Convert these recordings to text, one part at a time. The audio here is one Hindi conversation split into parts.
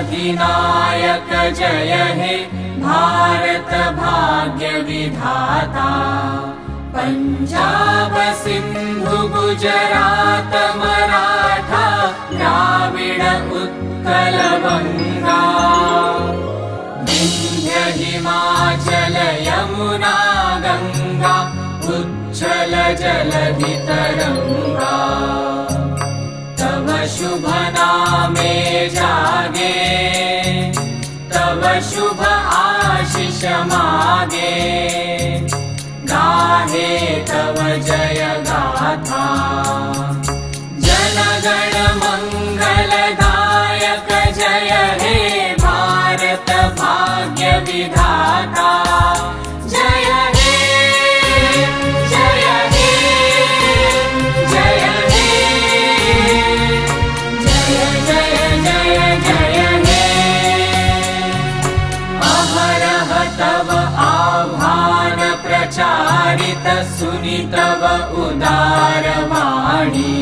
अधिनायक जय हे भारत भाग्य विधाता। पंजाब सिंधु गुजरात मराठा द्राविड उत्कल बंगा। विंध्य हिमाचल यमुना गंगा उच्छल जलधि तरंगा। तव शुभ नामे जागे तव शुभ आशीष मागे। गाहे तव जय गाथा जनगण मंगलदायक जय हे भारत भाग्य विधाता। जय हे जय हे जय हे जय जय जय जय हे। अहरह तव आह्वान प्रचारित सुनि तव उदार वाणी।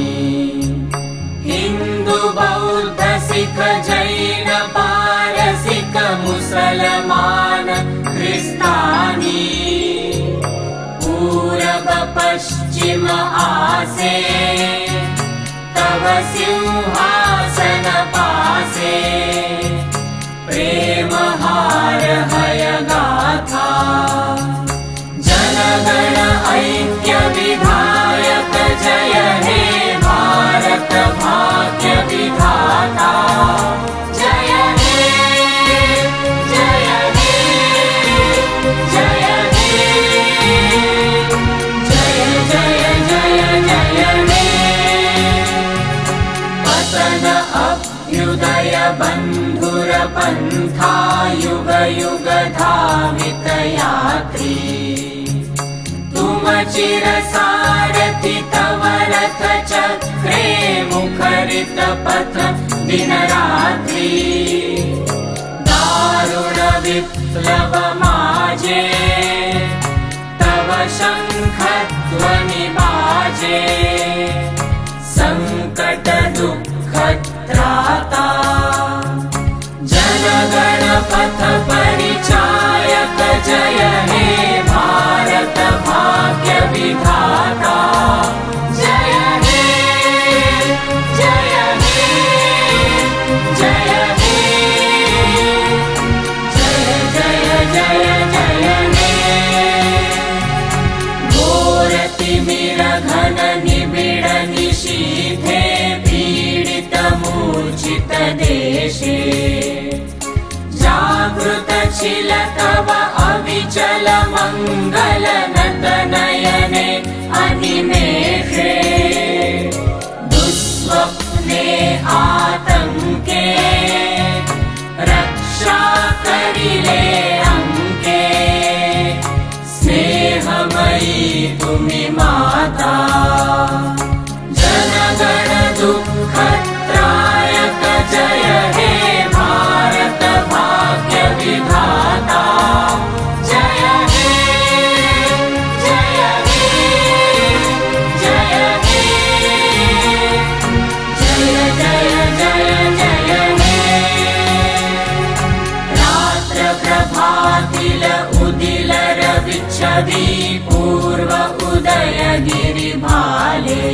हिंदू बौद्ध सिख जैन पारसिक मुसलमान क्रिस्तानी। पूरब पश्चिम आसे तव सिंहासन पासे। प्रेम हार हय गाथा जनगण ऐक्य विधायक जय हे भारत भाग्य विधाता। जय हे जय हे जय हे जय जय जय जय हे। पतन अभ्युदय बंधुर पंथा युग युग धावित यात्री। तुम चिर सारथि तव रथ चक्रे मुखरित पथ दिन रात्रि। दारुण विप्लव माजे तव शंख ध्वनि बाजे। संकट दुख त्राता जनगण पथ परिचायक जय हे भारत भाग्य विधाता। जय हे जय हे जय हे जय जय जय जय हे। घोर तिमिर घन निबिड़ निशीथे पीडित मूर्छित देशे। जागृत छिल तव अविचल मंगल नत नयने अनिमेषे। दुस्वप्ने आतंके रक्षा करिले अंके। स्नेहमयी तुमि माता जनगण दुःख त्रायक जय हे भारत भाग्य विधाता। जय हे जय हे जय हे जय जय जय जय हे। रात्र प्रभातिल उदिल रविच्छवि पूर्व उदय गिरि भाले।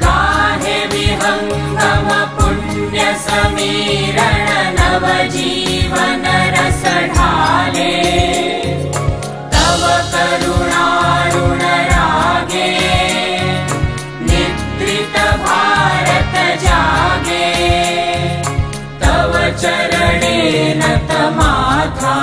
गाहे विहंगम पुण्य समीरण नव जीवन रस ढाले। तव करुणारुण रागे निद्रित भारत जागे। तव चरणे नत माथा